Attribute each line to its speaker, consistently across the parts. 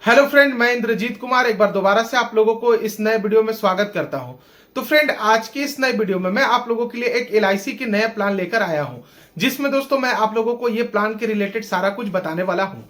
Speaker 1: Hello friend, मैं इंद्रजीत कुमार एक बार दोबारा से आप लोगों को इस नए वीडियो में स्वागत करता हूं। तो फ्रेंड, आज की इस नए वीडियो में मैं आप लोगों के लिए एक एलआईसी के नया प्लान लेकर आया हूं, जिसमें दोस्तों मैं आप लोगों को ये प्लान के रिलेटेड सारा कुछ बताने वाला हूं।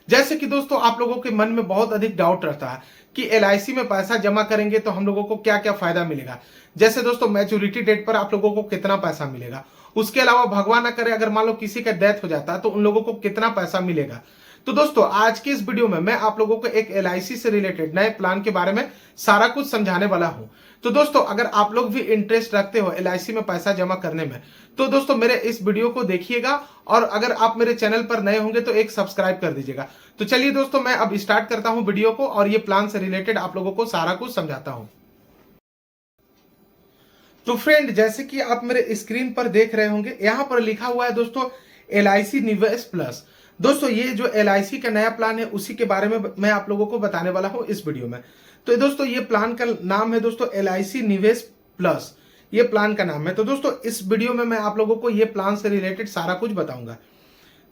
Speaker 1: जैसे कि दोस्तों आप लोगों के मन में बहुत अधिक डाउट रहता है कि एलआईसी में पैसा जमा करेंगे तो हम लोगों को क्या क्या फायदा मिलेगा। जैसे दोस्तों मैच्योरिटी डेट पर आप लोगों को कितना पैसा मिलेगा, उसके अलावा भगवान ना करे अगर मान लो किसी का डेथ हो जाता है तो उन लोगों को कितना पैसा मिलेगा। तो दोस्तों आज की इस वीडियो में मैं आप लोगों को एक एलआईसी से रिलेटेड नए प्लान के बारे में सारा कुछ समझाने वाला हूं। तो दोस्तों अगर आप लोग भी इंटरेस्ट रखते हो एलआईसी में पैसा जमा करने में, तो दोस्तों मेरे इस वीडियो को देखिएगा और अगर आप मेरे चैनल पर नए होंगे तो एक सब्सक्राइब कर दीजिएगा। तो चलिए दोस्तों, मैं अब स्टार्ट करता हूं वीडियो को और ये प्लान से रिलेटेड आप लोगों को सारा कुछ समझाता हूं। तो फ्रेंड, जैसे कि आप मेरे स्क्रीन पर देख रहे होंगे, यहां पर लिखा हुआ है दोस्तों एलआईसी निवेश प्लस। दोस्तों ये जो एलआईसी का नया प्लान है उसी के बारे में मैं आप लोगों को बताने वाला हूं इस वीडियो में। तो दोस्तों ये प्लान का नाम है दोस्तों एलआईसी निवेश प्लस, ये प्लान का नाम है। तो दोस्तों इस वीडियो में मैं आप लोगों को ये प्लान से रिलेटेड सारा कुछ बताऊंगा।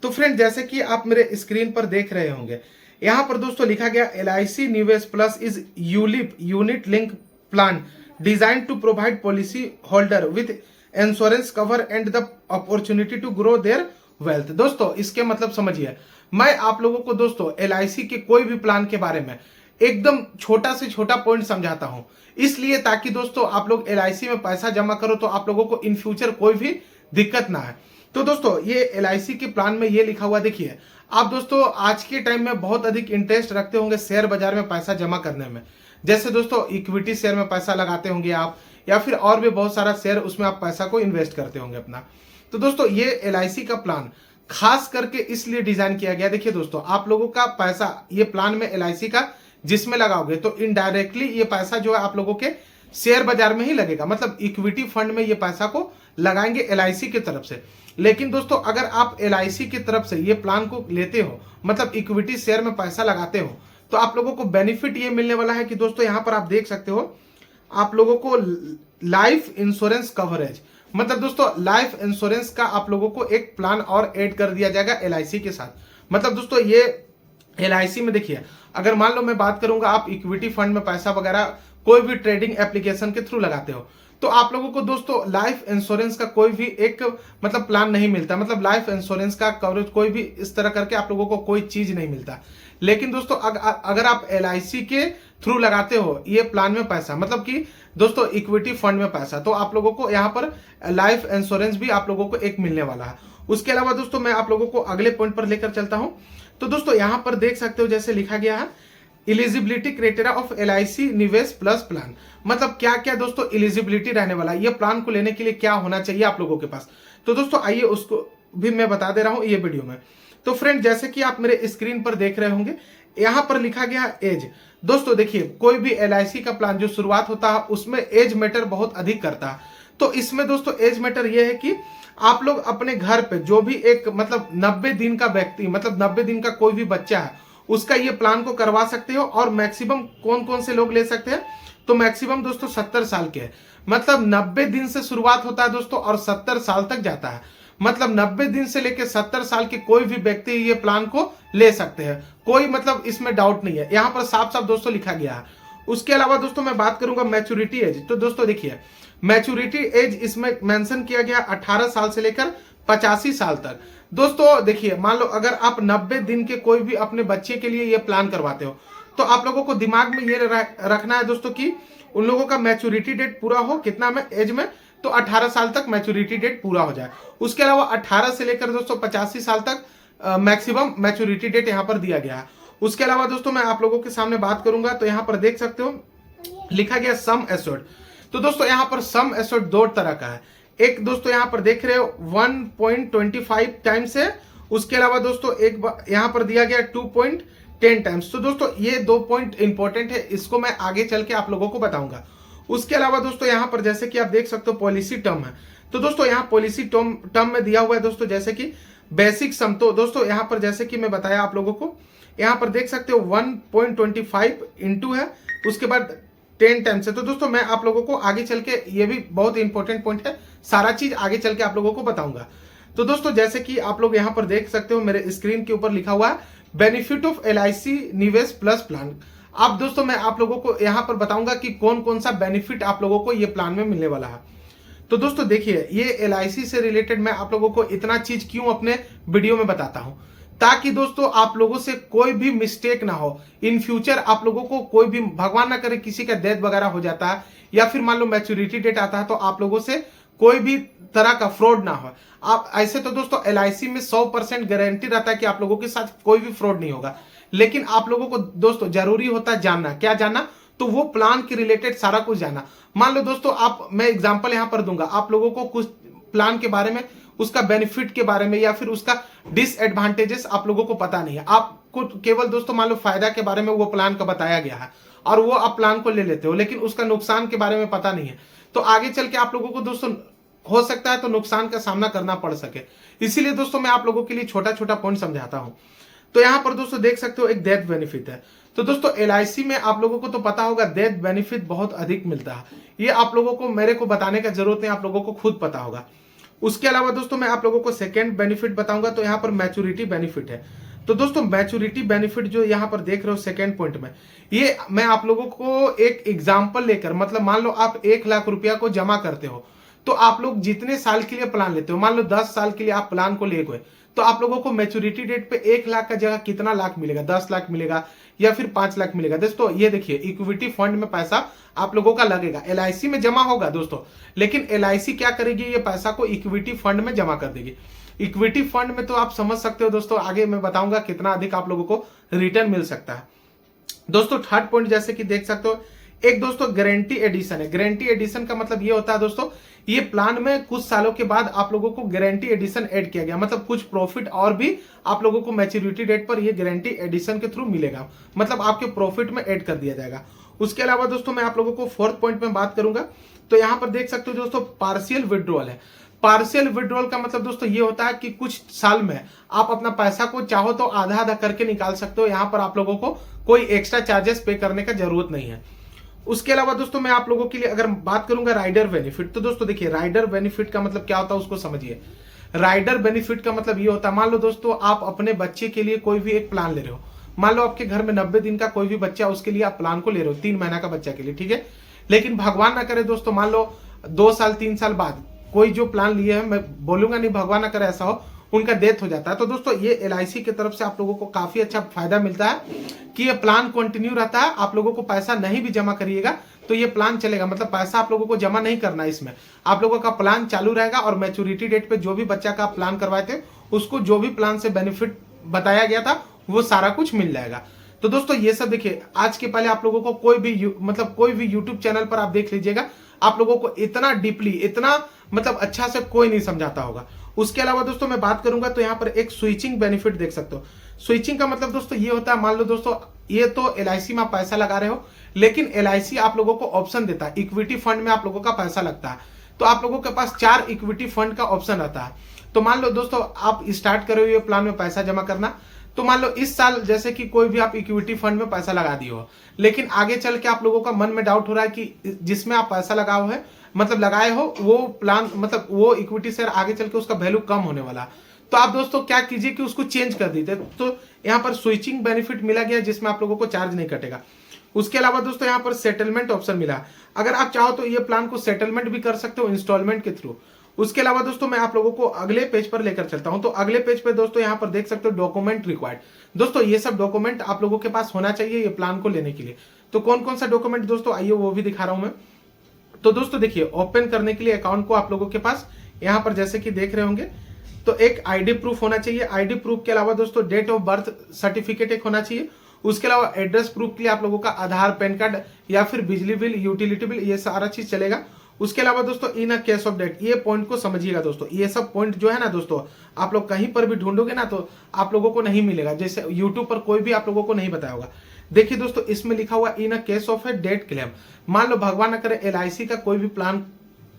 Speaker 1: तो फ्रेंड, जैसे कि आप मेरे स्क्रीन पर देख रहे होंगे, यहां पर दोस्तों लिखा गया LIC Nivesh plus is ULIP unit link plan design to provide policy holder with insurance cover and the opportunity to grow their wealth. दोस्तों इसके मतलब समझिए, मैं आप लोगों को दोस्तों एलआईसी के कोई भी प्लान के बारे में एकदम छोटा से छोटा पॉइंट समझाता हूं, इसलिए ताकि दोस्तों आप लोग एलआईसी में पैसा जमा करो तो आप लोगों को इन फ्यूचर कोई भी दिक्कत ना है। तो दोस्तों ये एलआईसी के प्लान में ये लिखा हुआ देखिए, आप दोस्तों आज के टाइम में बहुत अधिक इंटरेस्ट रखते होंगे शेयर बाजार में पैसा जमा करने में। जैसे दोस्तों इक्विटी शेयर में पैसा लगाते होंगे आप, या फिर और भी बहुत सारा शेयर, उसमें आप पैसा को इन्वेस्ट करते होंगे अपना। तो दोस्तों ये एलआईसी का प्लान खास करके इसलिए डिजाइन किया गया। देखिए दोस्तों, आप लोगों का पैसा ये प्लान में एलआईसी का जिसमें लगाओगे तो इनडायरेक्टली ये पैसा जो है आप लोगों के शेयर बाजार में ही लगेगा, मतलब इक्विटी फंड में ये पैसा को लगाएंगे एलआईसी की तरफ से। लेकिन दोस्तों अगर आप एलआईसी की तरफ से ये प्लान को लेते हो, मतलब इक्विटी शेयर में पैसा लगाते हो, तो आप लोगों को बेनिफिट ये मिलने वाला है कि दोस्तों यहां पर आप देख सकते हो, आप लोगों को लाइफ इंश्योरेंस कवरेज, मतलब दोस्तों लाइफ इंश्योरेंस का आप लोगों को एक प्लान और ऐड कर दिया जाएगा एलआईसी के साथ। मतलब दोस्तों ये एलआईसी में देखिए, अगर मान लो मैं बात करूंगा आप इक्विटी फंड में पैसा वगैरह कोई भी ट्रेडिंग एप्लीकेशन के थ्रू लगाते हो, तो आप लोगों को दोस्तों लाइफ इंश्योरेंस का कोई भी एक मतलब प्लान नहीं मिलता, मतलब लाइफ इंश्योरेंस का कवरेज कोई भी इस तरह करके आप लोगों को कोई चीज नहीं मिलता। लेकिन दोस्तों अगर आप एलआईसी के थ्रू लगाते हो ये प्लान में पैसा, मतलब कि दोस्तों इक्विटी फंड में पैसा, तो आप लोगों को यहाँ पर लाइफ इंश्योरेंस भी आप लोगों को एक मिलने वाला है। उसके अलावा दोस्तों मैं आप लोगों को अगले पॉइंट पर लेकर चलता हूं। तो दोस्तों यहां पर देख सकते हो जैसे लिखा गया है eligibility criteria of LIC Nivesh plus plan, मतलब क्या क्या दोस्तों एलिजिबिलिटी रहने वाला है, ये प्लान को लेने के लिए क्या होना चाहिए आप लोगों के पास। तो दोस्तों आइए उसको भी मैं बता दे रहा हूं ये वीडियो में। तो फ्रेंड, जैसे कि आप मेरे स्क्रीन पर देख रहे होंगे, यहां पर लिखा गया एज। दोस्तों देखिए, कोई भी एलआईसी का प्लान जो शुरुआत होता है उसमें एज मैटर बहुत अधिक करता है। तो इसमें दोस्तों एज मैटर यह है कि आप लोग अपने घर पे जो भी एक मतलब 90 दिन का व्यक्ति, मतलब 90 दिन का कोई भी बच्चा है, उसका ये प्लान को करवा सकते हो। और मैक्सिमम कौन कौन से लोग ले सकते हैं, तो मैक्सिमम दोस्तों 70 साल के हैं, मतलब 90 दिन से शुरुआत होता है दोस्तों और 70 साल तक जाता है। मतलब 90 दिन से लेकर 70 साल के कोई भी व्यक्ति ये प्लान को ले सकते हैं, कोई मतलब इसमें डाउट नहीं है, यहाँ पर साफ साफ दोस्तों लिखा गया है। उसके अलावा दोस्तों मैं बात करूंगा मैच्योरिटी एज। तो दोस्तों देखिए, मैच्योरिटी एज इसमें मेंशन किया गया 18 साल से लेकर 85 साल तक। दोस्तों देखिए, मान लो अगर आप 90 दिन के कोई भी अपने बच्चे के लिए ये प्लान करवाते हो, तो आप लोगों को दिमाग में ये रखना है दोस्तों कि उन लोगों का मैच्योरिटी डेट पूरा हो कितना में एज में, तो 18 साल तक मैच्योरिटी डेट पूरा हो जाए। उसके अलावा 18 से लेकर दोस्तों 85 साल तक मैक्सिमम मैच्योरिटी डेट यहाँ पर दिया गया है। उसके अलावा दोस्तों मैं आप लोगों के सामने बात करूंगा, तो यहाँ पर देख सकते हो लिखा गया सम एश्योर्ड। तो दोस्तों यहाँ पर सम एश्योर्ड दो तरह का है, एक दोस्तों यहाँ पर देख रहे हो 1.25 टाइम्स है, उसके अलावा दोस्तों एक यहाँ पर दिया गया 2.10 टाइम्स। तो दोस्तों ये दो पॉइंट इंपॉर्टेंट है, इसको मैं आगे चल के आप लोगों को बताऊंगा। उसके अलावा दोस्तों यहाँ पर जैसे कि आप देख सकते हो पॉलिसी टर्म है, तो दोस्तों यहाँ पॉलिसी टर्म में दिया हुआ है दोस्तों जैसे कि बेसिक सम। तो दोस्तों यहाँ पर जैसे कि मैं बताया आप लोगों को, यहाँ पर देख सकते हो 1.25 इंटू है, उसके बाद 10 टाइम्स है। तो दोस्तों मैं आप लोगों को आगे चल के, ये भी बहुत इंपॉर्टेंट पॉइंट है, सारा चीज आगे चल के आप लोगों को बताऊंगा। तो दोस्तों जैसे कि आप लोग यहाँ पर देख सकते हो मेरे स्क्रीन के ऊपर लिखा हुआ है बेनिफिट ऑफ LIC निवेश प्लस प्लान। अब दोस्तों मैं आप लोगों को यहाँ पर बताऊंगा कि कौन कौन सा बेनिफिट आप लोगों को ये प्लान में मिलने वाला है। तो दोस्तों देखिए, ये LIC से रिलेटेड मैं आप लोगों को इतना चीज क्यों अपने वीडियो में बताता हूं, ताकि दोस्तों आप लोगों से कोई भी मिस्टेक ना हो। इन फ्यूचर आप लोगों को कोई भी, भगवान ना करे, किसी का डेथ वगैरह हो जाता है या फिर मान लो मैच्योरिटी डेट आता है, तो आप लोगों से कोई भी तरह का फ्रॉड ना हो। आप ऐसे तो दोस्तों LIC में 100% गारंटी रहता है कि आप लोगों के साथ कोई भी फ्रॉड नहीं होगा, लेकिन आप लोगों को दोस्तों जरूरी होता है जानना। क्या जानना? तो वो प्लान के रिलेटेड सारा कुछ जानना। मान लो दोस्तों, मैं एग्जांपल यहां पर दूंगा, आप लोगों को कुछ प्लान के बारे में, उसका बेनिफिट के बारे में या फिर उसका डिसएडवांटेजेस आप लोगों को पता नहीं है। आपको केवल दोस्तों मान लो फायदा के बारे में वो प्लान का बताया गया है और वो आप प्लान को ले लेते हो, लेकिन उसका नुकसान के बारे में पता नहीं है। तो आगे चल के आप लोगों को दोस्तों हो सकता है तो नुकसान का सामना करना पड़ सके। इसीलिए दोस्तों मैं आप लोगों के लिए छोटा छोटा पॉइंट समझाता हूं। तो यहां पर दोस्तों देख सकते हो एक डेथ बेनिफिट है। तो दोस्तों LIC में आप लोगों को तो पता होगा डेथ बेनिफिट बहुत अधिक मिलता है। ये आप लोगों को मेरे को बताने का जरूरत नहीं, आप लोगों को खुद पता होगा। उसके अलावा दोस्तों मैं आप लोगों को सेकेंड बेनिफिट बताऊंगा, तो यहाँ पर मैच्योरिटी बेनिफिट है। तो दोस्तों मैच्योरिटी बेनिफिट जो यहाँ पर देख रहे हो सेकेंड पॉइंट में, ये मैं आप लोगों को एक एग्जाम्पल लेकर, मतलब मान लो आप 1 लाख रुपया को जमा करते हो, तो आप लोग जितने साल के लिए प्लान लेते हो, मान लो 10 साल के लिए आप प्लान को ले गए, तो आप लोगों को मैच्योरिटी डेट पे 1 लाख का जगह कितना लाख मिलेगा? 10 लाख मिलेगा या फिर 5 लाख मिलेगा। दोस्तों ये देखिए, इक्विटी फंड में पैसा आप लोगों का लगेगा, LIC में जमा होगा दोस्तों, लेकिन LIC क्या करेगी, ये पैसा को इक्विटी फंड में जमा कर देगी। इक्विटी फंड में तो आप समझ सकते हो दोस्तों, आगे मैं बताऊंगा कितना अधिक आप लोगों को रिटर्न मिल सकता है। दोस्तों थर्ड पॉइंट जैसे कि देख सकते हो, एक दोस्तों गारंटी एडिशन है। गारंटी एडिशन का मतलब ये होता है दोस्तों, ये प्लान में कुछ सालों के बाद आप लोगों को गारंटी एडिशन ऐड किया गया, मतलब कुछ प्रॉफिट और भी आप लोगों को मैच्योरिटी डेट पर ये गारंटी एडिशन के थ्रू मिलेगा, मतलब आपके प्रॉफिट में ऐड कर दिया जाएगा। उसके अलावा दोस्तों मैं आप लोगों को फोर्थ पॉइंट में बात करूंगा, तो यहां पर देख सकते हो दोस्तों पार्शियल विड्रॉल है। पार्शियल विड्रॉल का मतलब दोस्तों ये होता है कि कुछ साल में आप अपना पैसा को चाहो तो आधा आधा करके निकाल सकते हो। यहां पर आप लोगों को कोई एक्स्ट्रा चार्जेस पे करने का जरूरत नहीं है। उसके अलावा दोस्तों मैं आप लोगों के लिए अगर बात करूंगा राइडर बेनिफिट, तो दोस्तों देखिए राइडर बेनिफिट का मतलब क्या होता है उसको समझिए। राइडर बेनिफिट का मतलब ये होता है, मान लो दोस्तों आप अपने बच्चे के लिए कोई भी एक प्लान ले रहे हो, मान लो आपके घर में 90 दिन का कोई भी बच्चा, उसके लिए आप प्लान को ले रहे हो 3 महीना का बच्चा के लिए, ठीक है। लेकिन भगवान ना करे दोस्तों, मान लो 2 साल 3 साल बाद कोई जो प्लान लिए है, मैं बोलूंगा नहीं भगवान ना करे ऐसा हो, उनका डेथ हो जाता है, तो दोस्तों ये LIC की तरफ से आप लोगों को काफी अच्छा फायदा मिलता है कि ये प्लान कंटिन्यू रहता है। आप लोगों को पैसा नहीं भी जमा करिएगा तो ये प्लान चलेगा, मतलब पैसा आप लोगों को जमा नहीं करना है इसमें, आप लोगों का प्लान चालू रहेगा और मैच्योरिटी डेट पे जो भी बच्चा का प्लान करवाए थे उसको जो भी प्लान से बेनिफिट बताया गया था वो सारा कुछ मिल जाएगा। तो दोस्तों ये सब देखिए, आज के पहले आप लोगों को कोई भी यूट्यूब चैनल पर आप देख लीजिएगा, आप लोगों को इतना डीपली, इतना मतलब अच्छा से कोई नहीं समझाता होगा। उसके अलावा दोस्तों मैं बात करूंगा तो यहाँ पर एक स्विचिंग बेनिफिट देख सकते हो। स्विचिंग का मतलब दोस्तों ये होता है, मान लो दोस्तों ये तो LIC में आप पैसा लगा रहे हो, लेकिन LIC आप लोगों को ऑप्शन देता है, इक्विटी फंड में आप लोगों का पैसा लगता है, तो आप लोगों के पास 4 इक्विटी फंड का ऑप्शन रहता है। तो मान लो दोस्तों आप स्टार्ट कर रहे हो प्लान में पैसा जमा करना, तो मान लो इस साल जैसे कि कोई भी आप इक्विटी फंड में पैसा लगा दिए हो, लेकिन आगे चल के आप लोगों का मन में डाउट हो रहा है कि जिसमें आप पैसा लगाओ है, मतलब लगाए हो वो प्लान, मतलब वो इक्विटी शेयर आगे चल के उसका वैल्यू कम होने वाला, तो आप दोस्तों क्या कीजिए कि उसको चेंज कर दीजिए। तो यहाँ पर स्विचिंग बेनिफिट मिला गया जिसमें आप लोगों को चार्ज नहीं कटेगा। उसके अलावा दोस्तों यहाँ पर सेटलमेंट ऑप्शन मिला, अगर आप चाहो तो ये प्लान को सेटलमेंट भी कर सकते हो इंस्टॉलमेंट के थ्रू। उसके अलावा दोस्तों मैं आप लोगों को अगले पेज पर लेकर चलता हूं, तो अगले पेज पे दोस्तों यहाँ पर देख सकते हो डॉक्यूमेंट रिक्वायर्ड। दोस्तों ये सब डॉक्यूमेंट आप लोगों के पास होना चाहिए ये प्लान को लेने के लिए। तो कौन कौन सा डॉक्यूमेंट दोस्तों, आइए वो भी दिखा रहा हूं मैं। तो दोस्तों देखिए, ओपन करने के लिए अकाउंट को आप लोगों के पास यहाँ पर जैसे कि देख रहे होंगे, तो एक ID प्रूफ होना चाहिए। ID प्रूफ के अलावा दोस्तों डेट ऑफ बर्थ सर्टिफिकेट एक होना चाहिए। उसके अलावा एड्रेस प्रूफ के लिए आप लोगों का आधार, पैन कार्ड या फिर बिजली बिल, यूटिलिटी बिल, ये सारा चीज चलेगा। उसके अलावा दोस्तों इन केस ऑफ डेट, ये पॉइंट को समझिएगा दोस्तों, ये सब पॉइंट जो है ना दोस्तों, आप लोग कहीं पर भी ढूंढोगे ना तो आप लोगों को नहीं मिलेगा, जैसे यूट्यूब पर कोई भी आप लोगों को नहीं बताया होगा। देखिए दोस्तों इसमें लिखा हुआ इन केस ऑफ है डेट क्लेम, मान लो भगवान न करे LIC का कोई भी प्लान,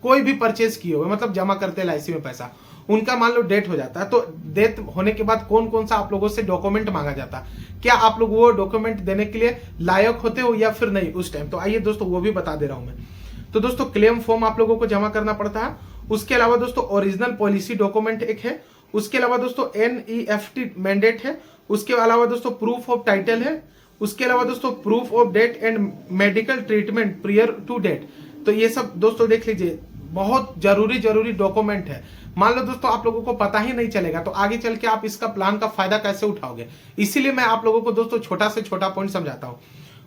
Speaker 1: कोई भी परचेज किए हुए, मतलब जमा करते LIC में पैसा, उनका मान लो डेथ हो जाता है, तो डेथ होने के बाद कौन कौन सा आप लोगों से डॉक्यूमेंट मांगा जाता है, क्या आप लोग वो डॉक्यूमेंट देने के लिए लायक होते हो या फिर नहीं उस टाइम। तो आइए दोस्तों वो भी बता दे रहा हूं मैं। तो दोस्तों क्लेम फॉर्म आप लोगों को जमा करना पड़ता है। उसके अलावा दोस्तों ओरिजिनल पॉलिसी डॉक्यूमेंट एक है। उसके अलावा दोस्तों NEFT मैंडेट है। उसके अलावा दोस्तों प्रूफ ऑफ टाइटल है, उसके अलावा दोस्तों proof of death and medical treatment prior to death. तो ये सब दोस्तों देख लीजिए, बहुत जरूरी डॉक्यूमेंट है। मान लो दोस्तों आप लोगों को पता ही नहीं चलेगा तो आगे चल के आप इसका प्लान का फायदा कैसे उठाओगे, इसीलिए मैं आप लोगों को दोस्तों छोटा से छोटा पॉइंट समझाता हूं।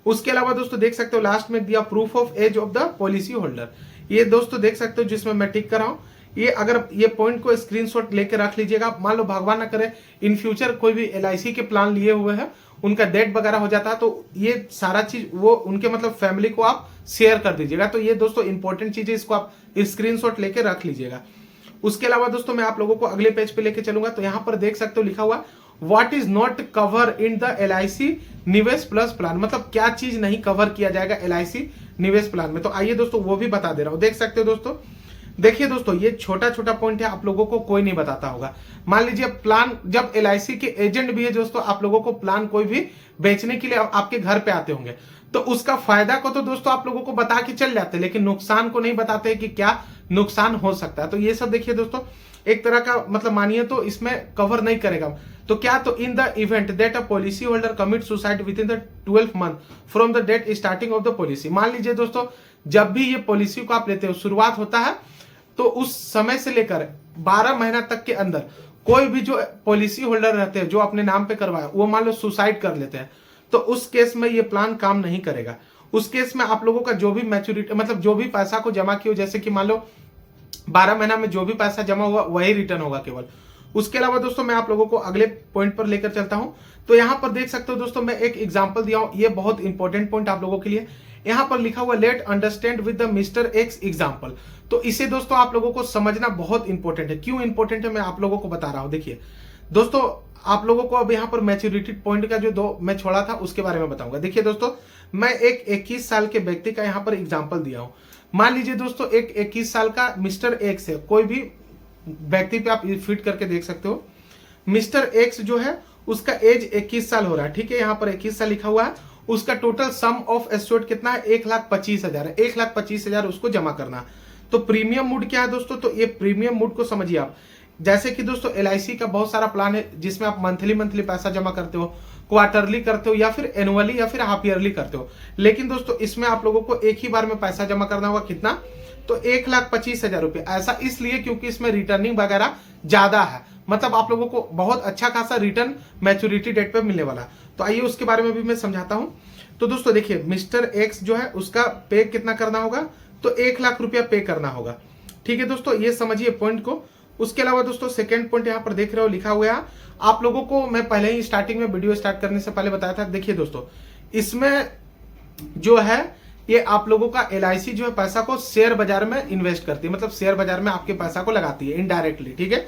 Speaker 1: उसके अलावा दोस्तों देख सकते हो लास्ट में दिया proof of age of the policy holder, ये दोस्तों देख सकते हो जिसमें मैं टिक कर रहा हूं। ये अगर ये पॉइंट को स्क्रीनशॉट लेके रख लीजिएगा, मान लो भगवान ना करे इन फ्यूचर कोई भी एलआईसी के प्लान लिए हुए हैं, उनका डेट वगैरह हो जाता है, तो ये सारा चीज वो उनके मतलब फैमिली को आप शेयर कर दीजिएगा। तो ये दोस्तों इंपॉर्टेंट चीज है, इसको आप स्क्रीनशॉट लेके रख लीजिएगा। उसके अलावा दोस्तों मैं आप लोगों को अगले पेज पे लेके चलूंगा, तो यहाँ पर देख सकते हो लिखा हुआ what is not cover in the LIC Nivesh plus plan, मतलब क्या चीज नहीं कवर किया जाएगा एलआईसी निवेश प्लान में। तो आइए दोस्तों वो भी बता दे रहा हूं, देख सकते हो दोस्तों। देखिए दोस्तों ये छोटा छोटा पॉइंट है, आप लोगों को कोई नहीं बताता होगा। मान लीजिए प्लान, जब एलआईसी के एजेंट भी है दोस्तों, आप लोगों को प्लान कोई भी बेचने के लिए आपके घर पे आते होंगे, तो उसका फायदा को तो दोस्तों आप लोगों को बता के चल जाते हैं, लेकिन नुकसान को नहीं बताते कि क्या नुकसान हो सकता है। तो ये सब देखिए दोस्तों एक तरह का मतलब मानिए तो इसमें कवर नहीं करेगा। तो क्या, तो in the event that a policy holder commit suicide within the 12 month from the date starting of the policy. मान लीजिए दोस्तों जब भी ये पॉलिसी को आप लेते हो शुरुआत होता है, तो उस समय से लेकर 12 महीना तक के अंदर कोई भी जो पॉलिसी होल्डर रहते हैं जो अपने नाम पे करवाया, वो मान लो सुसाइड कर लेते हैं, तो उस केस में ये प्लान काम नहीं करेगा। उस केस में आप लोगों का जो भी मैच्योरिटी मतलब जो भी पैसा को जमा किया, जैसे कि मान लो 12 महीना में जो भी पैसा जमा हुआ वही रिटर्न होगा केवल। उसके अलावा दोस्तों मैं आप लोगों को अगले पॉइंट पर लेकर चलता हूं। तो यहां पर देख सकते हो दोस्तों मैं एक एग्जांपल दिया हूं, ये बहुत इंपॉर्टेंट पॉइंट आप लोगों के लिए। यहां पर लिखा हुआ let understand with the mister X example. तो इसे दोस्तों आप लोगों को समझना बहुत इंपॉर्टेंट है। क्यों इंपॉर्टेंट है मैं आप लोगों को बता रहा हूं। देखिए दोस्तों आप लोगों को अब यहाँ पर मैच्योरिटी पॉइंट का जो 2 मैं छोड़ा था उसके बारे में बताऊंगा। देखिए दोस्तों मैं एक 21 साल के व्यक्ति का यहाँ पर एग्जाम्पल दिया हूं। मान लीजिए दोस्तों एक 21 साल का मिस्टर एक्स है, कोई भी व्यक्ति पे आप फिट करके देख सकते हो। मिस्टर एक्स जो है उसका एज 21 साल हो रहा है, ठीक है, यहाँ पर 21 साल लिखा हुआ है। उसका टोटल सम ऑफ एस्योर्ड कितना है, 1,25,000 है। 1,25,000 उसको जमा करना। तो प्रीमियम मूड क्या है दोस्तों, तो ये प्रीमियम मूड को समझिए आप। जैसे कि दोस्तों एलआईसी का बहुत सारा प्लान है जिसमें आप मंथली पैसा जमा करते हो, क्वार्टरली करते हो, या फिर एनुअली या फिर हाफ ईयरली करते हो। लेकिन दोस्तों इसमें आप लोगों को एक ही बार में पैसा जमा करना होगा, कितना, तो 1,25,000 रुपए। ऐसा इसलिए क्योंकि इसमें रिटर्निंग वगैरह ज्यादा है, मतलब आप लोगों को बहुत अच्छा खासा रिटर्न मैच्योरिटी डेट पे मिलने वाला। तो आइए उसके बारे में भी मैं समझाता हूं। तो दोस्तों देखिए मिस्टर एक्स जो है उसका पे कितना करना होगा, तो 1,00,000 रुपया पे करना होगा, ठीक है दोस्तों, ये समझिए पॉइंट को। उसके अलावा दोस्तों सेकंड पॉइंट यहाँ पर देख रहे हो लिखा हुआ है, आप लोगों को मैं पहले ही स्टार्टिंग में वीडियो स्टार्ट करने से पहले बताया था। देखिए दोस्तों इसमें जो है ये आप लोगों का एलआईसी जो है पैसा को शेयर बाजार में इन्वेस्ट करती है, मतलब शेयर बाजार में आपके पैसा को लगाती है इनडायरेक्टली, ठीक है।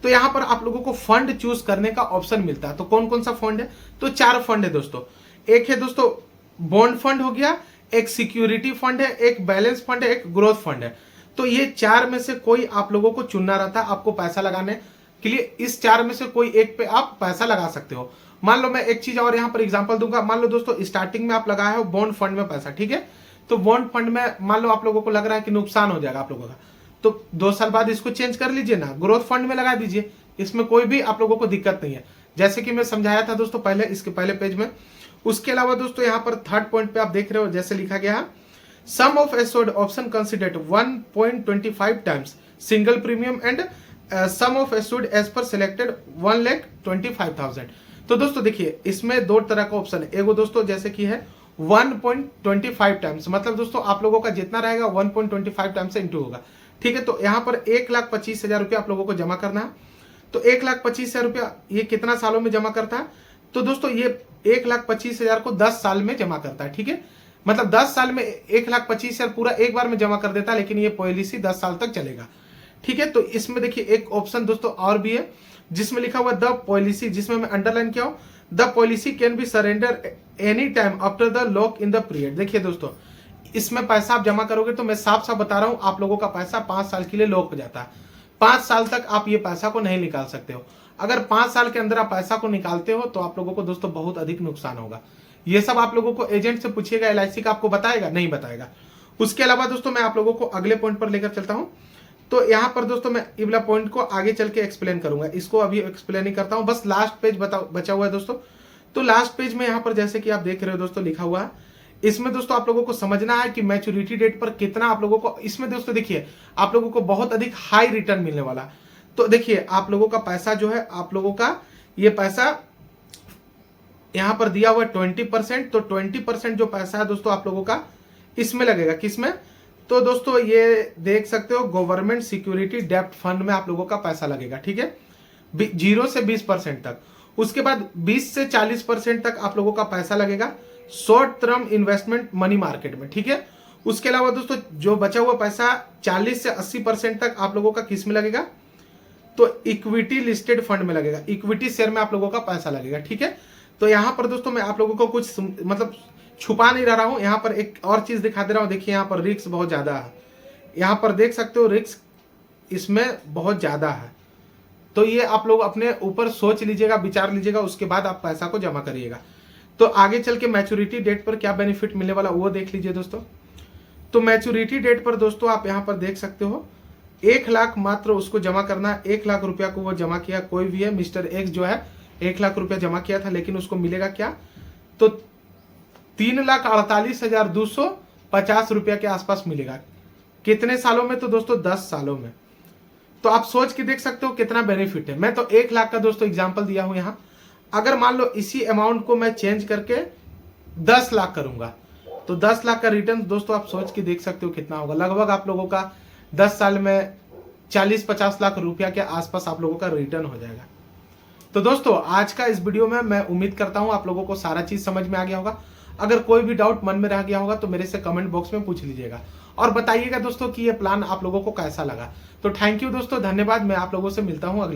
Speaker 1: तो यहाँ पर आप लोगों को फंड चूज करने का ऑप्शन मिलता है। तो कौन कौन सा फंड है, तो 4 फंड है दोस्तों। एक है दोस्तों बॉन्ड फंड हो गया, एक सिक्योरिटी फंड है, एक बैलेंस फंड है, एक ग्रोथ फंड है। तो ये 4 में से कोई आप लोगों को चुनना रहता है आपको पैसा लगाने के लिए। इस 4 में से कोई एक पे आप पैसा लगा सकते हो। मान लो मैं एक चीज और यहाँ पर एग्जांपल दूंगा। मान लो दोस्तों स्टार्टिंग में आप लगाए हो बॉन्ड फंड में पैसा, ठीक है, तो बॉन्ड फंड में मान लो आप लोगों को लग रहा है कि नुकसान हो जाएगा आप लोगों का, तो 2 साल बाद इसको चेंज कर लीजिए ना, ग्रोथ फंड में लगा दीजिए, इसमें कोई भी आप लोगों को दिक्कत नहीं है, जैसे कि मैं समझाया था दोस्तों पहले इसके पहले पेज में। उसके अलावा दोस्तों यहाँ पर थर्ड पॉइंट पे आप देख रहे हो जैसे लिखा गया है, sum of assured option considered 1.25 times single premium and sum of assured as per selected 1,25,000। तो दोस्तों देखिए इसमें 2 तरह का ऑप्शन है। एगो दोस्तों जैसे कि है 1.25 टाइम्स, मतलब दोस्तों आप लोगों का जितना रहेगा 1.25 टाइम्स से इंटू होगा, ठीक है। तो यहाँ पर 1,25,000 रुपया आप लोगों को जमा करना है। तो 1,25,000 रुपया ये कितना सालों में जमा करता है, तो दोस्तों ये 1,25,000 को 10 साल में जमा करता है, ठीक है। मतलब 10 साल में 1,25,000 पूरा एक बार में जमा कर देता है, लेकिन ये पॉलिसी 10 साल तक चलेगा, ठीक है। तो इसमें देखिए एक ऑप्शन दोस्तों और भी है जिसमें लिखा हुआ द पॉलिसी, जिसमें मैं अंडरलाइन किया हूं, the policy can be surrender any time after the lock in the period. देखिए दोस्तों इसमें पैसा आप जमा करोगे तो मैं साफ साफ बता रहा हूं आप लोगों का पैसा 5 साल के लिए लॉक हो जाता है। 5 साल तक आप ये पैसा को नहीं निकाल सकते हो। अगर 5 साल के अंदर आप पैसा को निकालते हो तो आप लोगों को दोस्तों बहुत अधिक नुकसान होगा। ये सब आप लोगों को एजेंट से पूछिएगा, एलआईसी का आपको बताएगा नहीं बताएगा। उसके अलावा दोस्तों मैं आप लोगों को अगले पॉइंट पर लेकर चलता हूं। तो यहाँ पर दोस्तों मैं ये वाला पॉइंट को आगे चल के एक्सप्लेन करूंगा, इसको अभी एक्सप्लेन नहीं करता हूँ, बस लास्ट पेज बचा हुआ है दोस्तों। तो लास्ट पेज में यहाँ पर जैसे कि आप देख रहे हो दोस्तों लिखा हुआ है, इसमें दोस्तों आप लोगों को समझना है कि मैच्योरिटी डेट पर कितना आप लोगों को, इसमें दोस्तों देखिए आप लोगों को बहुत अधिक हाई रिटर्न मिलने वाला। तो देखिए आप लोगों का पैसा जो है, आप लोगों का ये पैसा यहां पर दिया हुआ है 20%, तो 20% जो पैसा है दोस्तों आप लोगों का इसमें लगेगा, किसमें, तो दोस्तों ये देख सकते हो गवर्नमेंट सिक्योरिटी डेब्ट फंड में आप लोगों का पैसा लगेगा, ठीक है, 0 से 20% तक। उसके बाद 20 से 40% तक आप लोगों का पैसा लगेगा short term investment money market में, ठीक है। उसके अलावा दोस्तों जो बचा हुआ पैसा 40 से 80% तक आप लोगों का किस में लगेगा, तो इक्विटी लिस्टेड फंड में लगेगा, इक्विटी शेयर में आप लोगों का पैसा लगेगा, ठीक है। तो यहां पर दोस्तों मैं आप लोगों को कुछ मतलब छुपा नहीं रहा हूं, यहां पर एक और चीज दिखा दे रहा हूं। देखिए यहां पर रिस्क बहुत ज्यादा है, यहां पर देख सकते हो रिस्क इसमें बहुत ज्यादा है। तो ये आप लोग अपने ऊपर सोच लीजिएगा, विचार लीजिएगा, उसके बाद आप पैसा को जमा करिएगा। तो आगे चल के मैच्योरिटी डेट पर क्या बेनिफिट मिलने वाला वो देख लीजिए दोस्तों। तो मैच्योरिटी डेट पर दोस्तों आप यहाँ पर देख सकते हो 1 लाख मात्र उसको जमा करना है। 1 लाख रुपया को वो जमा किया, कोई भी है, मिस्टर एक्स जो है 1 लाख रुपया जमा किया था, लेकिन उसको मिलेगा क्या, तो 3,48,250 रुपया के आसपास मिलेगा। कितने सालों में, तो दोस्तों 10 सालों में। तो आप सोच के देख सकते हो कितना बेनिफिट है। मैं तो 1 लाख का दोस्तों एग्जांपल दिया हूं यहाँ। अगर मान लो इसी अमाउंट को मैं चेंज करके 10 लाख करूंगा, तो 10 लाख का रिटर्न दोस्तों आप सोच के देख सकते हो कितना होगा। लगभग आप लोगों का 10 साल में 40-50 लाख रुपया के आसपास आप लोगों का रिटर्न हो जाएगा। तो दोस्तों आज का इस वीडियो में मैं उम्मीद करता हूं आप लोगों को सारा चीज समझ में आ गया होगा। अगर कोई भी डाउट मन में रह गया होगा तो मेरे से कमेंट बॉक्स में पूछ लीजिएगा और बताइएगा दोस्तों कि ये प्लान आप लोगों को कैसा लगा। तो थैंक यू दोस्तों, धन्यवाद। मैं आप लोगों से मिलता हूं अगले